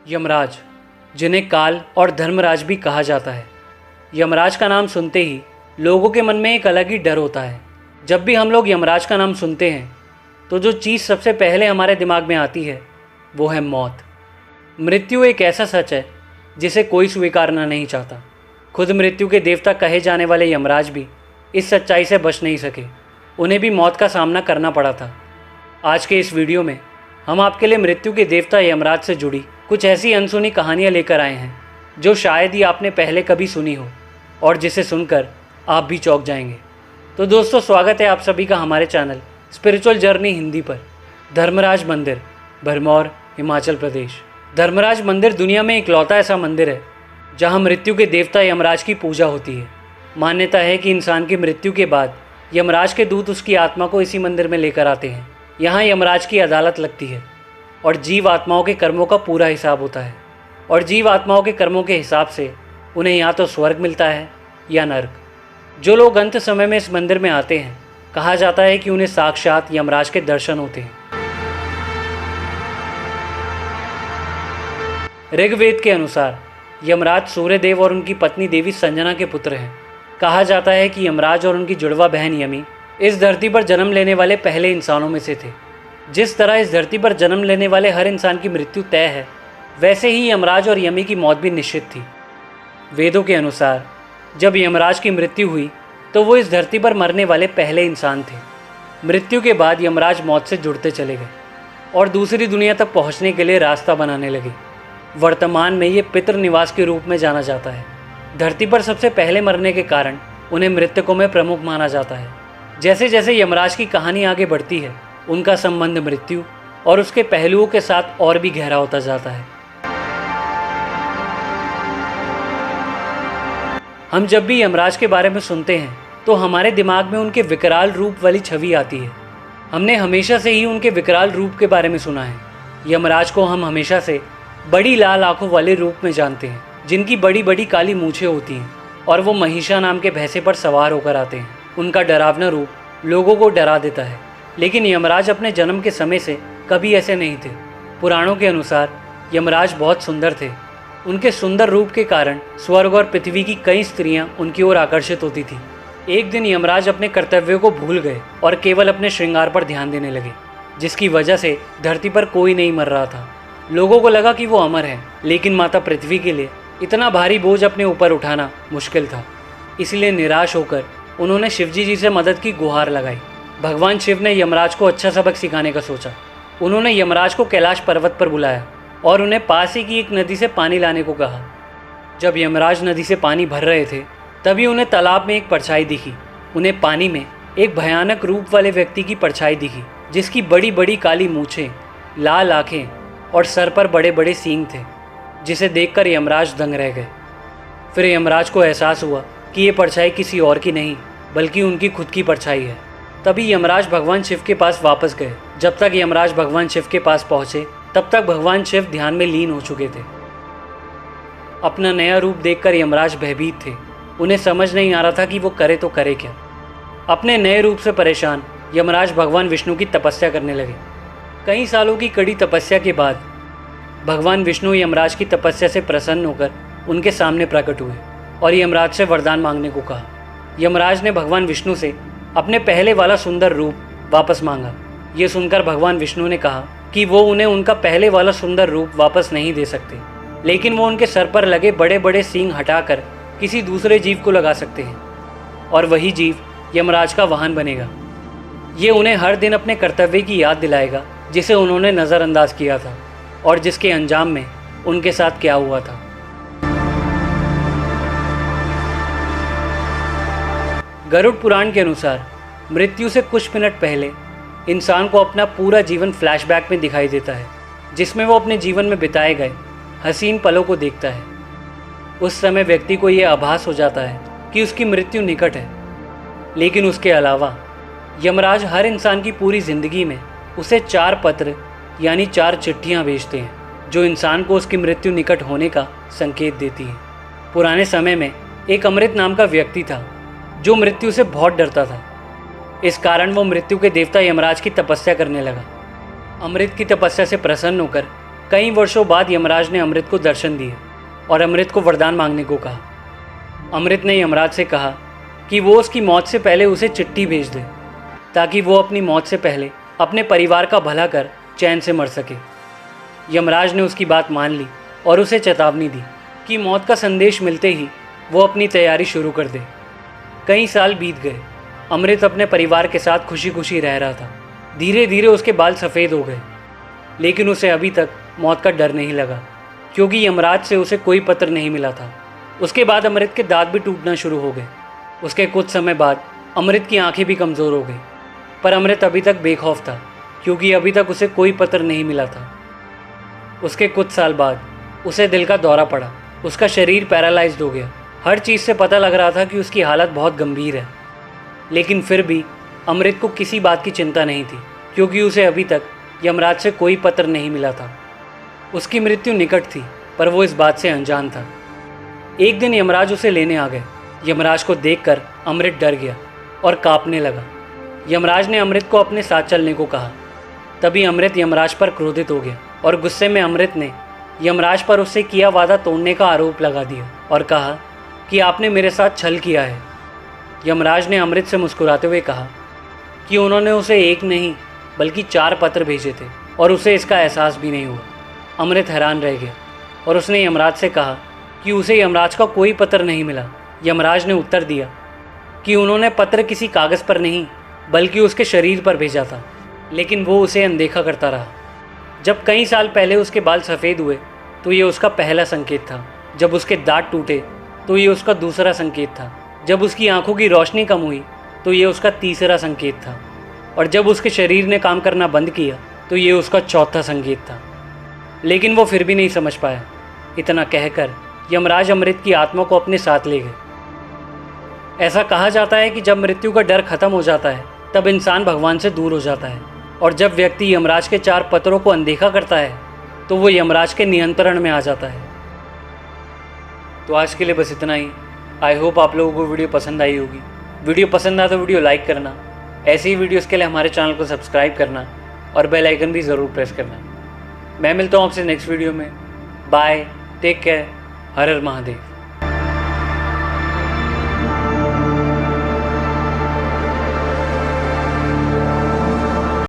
यमराज, जिन्हें काल और धर्मराज भी कहा जाता है। यमराज का नाम सुनते ही लोगों के मन में एक अलग ही डर होता है। जब भी हम लोग यमराज का नाम सुनते हैं तो जो चीज़ सबसे पहले हमारे दिमाग में आती है वो है मौत। मृत्यु एक ऐसा सच है जिसे कोई स्वीकारना नहीं चाहता। खुद मृत्यु के देवता कहे जाने वाले यमराज भी इस सच्चाई से बच नहीं सके। उन्हें भी मौत का सामना करना पड़ा था। आज के इस वीडियो में हम आपके लिए मृत्यु के देवता यमराज से जुड़ी कुछ ऐसी अनसुनी कहानियाँ लेकर आए हैं जो शायद ही आपने पहले कभी सुनी हो और जिसे सुनकर आप भी चौंक जाएंगे। तो दोस्तों, स्वागत है आप सभी का हमारे चैनल स्पिरिचुअल जर्नी हिंदी पर। धर्मराज मंदिर, भरमौर, हिमाचल प्रदेश। धर्मराज मंदिर दुनिया में इकलौता ऐसा मंदिर है जहां मृत्यु के देवता यमराज की पूजा होती है। मान्यता है कि इंसान की मृत्यु के बाद यमराज के दूत उसकी आत्मा को इसी मंदिर में लेकर आते हैं। यहाँ यमराज की अदालत लगती है और जीव आत्माओं के कर्मों का पूरा हिसाब होता है। और जीव आत्माओं के कर्मों के हिसाब से उन्हें या तो स्वर्ग मिलता है या नर्क। जो लोग अंत समय में इस मंदिर में आते हैं, कहा जाता है कि उन्हें साक्षात यमराज के दर्शन होते हैं। ऋग्वेद के अनुसार यमराज सूर्यदेव और उनकी पत्नी देवी संजना के पुत्र हैं। कहा जाता है कि यमराज और उनकी जुड़वा बहन यमी इस धरती पर जन्म लेने वाले पहले इंसानों में से थे। जिस तरह इस धरती पर जन्म लेने वाले हर इंसान की मृत्यु तय है, वैसे ही यमराज और यमी की मौत भी निश्चित थी। वेदों के अनुसार जब यमराज की मृत्यु हुई तो वो इस धरती पर मरने वाले पहले इंसान थे। मृत्यु के बाद यमराज मौत से जुड़ते चले गए और दूसरी दुनिया तक पहुंचने के लिए रास्ता बनाने लगे। वर्तमान में ये पितृ निवास के रूप में जाना जाता है। धरती पर सबसे पहले मरने के कारण उन्हें मृतकों में प्रमुख माना जाता है। जैसे जैसे यमराज की कहानी आगे बढ़ती है, उनका संबंध मृत्यु और उसके पहलुओं के साथ और भी गहरा होता जाता है। हम जब भी यमराज के बारे में सुनते हैं तो हमारे दिमाग में उनके विकराल रूप वाली छवि आती है। हमने हमेशा से ही उनके विकराल रूप के बारे में सुना है। यमराज को हम हमेशा से बड़ी लाल आंखों वाले रूप में जानते हैं, जिनकी बड़ी बड़ी काली मूछें होती हैं और वो महिषा नाम के भैंसे पर सवार होकर आते हैं। उनका डरावना रूप लोगों को डरा देता है, लेकिन यमराज अपने जन्म के समय से कभी ऐसे नहीं थे। पुराणों के अनुसार यमराज बहुत सुंदर थे। उनके सुंदर रूप के कारण स्वर्ग और पृथ्वी की कई स्त्रियां उनकी ओर आकर्षित होती थी। एक दिन यमराज अपने कर्तव्यों को भूल गए और केवल अपने श्रृंगार पर ध्यान देने लगे, जिसकी वजह से धरती पर कोई नहीं मर रहा था। लोगों को लगा कि वो अमर हैं, लेकिन माता पृथ्वी के लिए इतना भारी बोझ अपने ऊपर उठाना मुश्किल था। इसलिए निराश होकर उन्होंने शिवजी जी से मदद की गुहार लगाई। भगवान शिव ने यमराज को अच्छा सबक सिखाने का सोचा। उन्होंने यमराज को कैलाश पर्वत पर बुलाया और उन्हें पास ही की एक नदी से पानी लाने को कहा। जब यमराज नदी से पानी भर रहे थे, तभी उन्हें तालाब में एक परछाई दिखी। उन्हें पानी में एक भयानक रूप वाले व्यक्ति की परछाई दिखी, जिसकी बड़ी बड़ी काली मूछें, लाल आँखें और सर पर बड़े बड़े सींग थे, जिसे देखकर यमराज दंग रह गए। फिर यमराज को एहसास हुआ कि ये परछाई किसी और की नहीं बल्कि उनकी खुद की परछाई है। तभी यमराज भगवान शिव के पास वापस गए। जब तक यमराज भगवान शिव के पास पहुँचे, तब तक भगवान शिव ध्यान में लीन हो चुके थे। अपना नया रूप देखकर यमराज भयभीत थे। उन्हें समझ नहीं आ रहा था कि वो करे तो करे क्या। अपने नए रूप से परेशान यमराज भगवान विष्णु की तपस्या करने लगे। कई सालों की कड़ी तपस्या के बाद भगवान विष्णु यमराज की तपस्या से प्रसन्न होकर उनके सामने प्रकट हुए और यमराज से वरदान मांगने को कहा। यमराज ने भगवान विष्णु से अपने पहले वाला सुंदर रूप वापस मांगा। ये सुनकर भगवान विष्णु ने कहा कि वो उन्हें उनका पहले वाला सुंदर रूप वापस नहीं दे सकते, लेकिन वो उनके सर पर लगे बड़े बड़े सींग हटाकर किसी दूसरे जीव को लगा सकते हैं और वही जीव यमराज का वाहन बनेगा। ये उन्हें हर दिन अपने कर्तव्य की याद दिलाएगा, जिसे उन्होंने नज़रअंदाज किया था और जिसके अंजाम में उनके साथ क्या हुआ था। गरुड़ पुराण के अनुसार मृत्यु से कुछ मिनट पहले इंसान को अपना पूरा जीवन फ्लैशबैक में दिखाई देता है, जिसमें वो अपने जीवन में बिताए गए हसीन पलों को देखता है। उस समय व्यक्ति को ये आभास हो जाता है कि उसकी मृत्यु निकट है। लेकिन उसके अलावा यमराज हर इंसान की पूरी ज़िंदगी में उसे 4 पत्र यानी 4 चिट्ठियाँ भेजते हैं, जो इंसान को उसकी मृत्यु निकट होने का संकेत देती हैं। पुराने समय में एक अमृत नाम का व्यक्ति था जो मृत्यु से बहुत डरता था। इस कारण वो मृत्यु के देवता यमराज की तपस्या करने लगा। अमृत की तपस्या से प्रसन्न होकर कई वर्षों बाद यमराज ने अमृत को दर्शन दिए और अमृत को वरदान मांगने को कहा। अमृत ने यमराज से कहा कि वो उसकी मौत से पहले उसे चिट्ठी भेज दे ताकि वो अपनी मौत से पहले अपने परिवार का भला कर चैन से मर सके। यमराज ने उसकी बात मान ली और उसे चेतावनी दी कि मौत का संदेश मिलते ही वो अपनी तैयारी शुरू कर दे। कई साल बीत गए। अमृत अपने परिवार के साथ खुशी खुशी रह रहा था। धीरे धीरे उसके बाल सफ़ेद हो गए, लेकिन उसे अभी तक मौत का डर नहीं लगा क्योंकि यमराज से उसे कोई पत्र नहीं मिला था। उसके बाद अमृत के दांत भी टूटना शुरू हो गए। उसके कुछ समय बाद अमृत की आंखें भी कमज़ोर हो गई, पर अमृत अभी तक बेखौफ था क्योंकि अभी तक उसे कोई पत्र नहीं मिला था। उसके कुछ साल बाद उसे दिल का दौरा पड़ा। उसका शरीर पैरालाइज्ड हो गया। हर चीज़ से पता लग रहा था कि उसकी हालत बहुत गंभीर है, लेकिन फिर भी अमृत को किसी बात की चिंता नहीं थी क्योंकि उसे अभी तक यमराज से कोई पत्र नहीं मिला था। उसकी मृत्यु निकट थी, पर वो इस बात से अनजान था। एक दिन यमराज उसे लेने आ गए। यमराज को देखकर अमृत डर गया और कांपने लगा। यमराज ने अमृत को अपने साथ चलने को कहा। तभी अमृत यमराज पर क्रोधित हो गया और गुस्से में अमृत ने यमराज पर उससे किया वादा तोड़ने का आरोप लगा दिया और कहा कि आपने मेरे साथ छल किया है। यमराज ने अमृत से मुस्कुराते हुए कहा कि उन्होंने उसे एक नहीं बल्कि 4 पत्र भेजे थे और उसे इसका एहसास भी नहीं हुआ। अमृत हैरान रह गया और उसने यमराज से कहा कि उसे यमराज का कोई पत्र नहीं मिला। यमराज ने उत्तर दिया कि उन्होंने पत्र किसी कागज़ पर नहीं बल्कि उसके शरीर पर भेजा था, लेकिन वो उसे अनदेखा करता रहा। जब कई साल पहले उसके बाल सफ़ेद हुए तो ये उसका पहला संकेत था। जब उसके दांत टूटे तो ये उसका दूसरा संकेत था। जब उसकी आंखों की रोशनी कम हुई तो ये उसका तीसरा संकेत था, और जब उसके शरीर ने काम करना बंद किया तो ये उसका चौथा संकेत था। लेकिन वो फिर भी नहीं समझ पाया। इतना कहकर यमराज अमृत की आत्मा को अपने साथ ले गए। ऐसा कहा जाता है कि जब मृत्यु का डर खत्म हो जाता है तब इंसान भगवान से दूर हो जाता है, और जब व्यक्ति यमराज के 4 पत्रों को अनदेखा करता है तो वो यमराज के नियंत्रण में आ जाता है। तो आज के लिए बस इतना ही। आई होप आप लोगों को वीडियो पसंद आई होगी। वीडियो पसंद आए तो वीडियो लाइक करना, ऐसी ही वीडियोस के लिए हमारे चैनल को सब्सक्राइब करना और बेल आइकन भी ज़रूर प्रेस करना। मैं मिलता हूँ आपसे नेक्स्ट वीडियो में। बाय, टेक केयर, हर हर महादेव।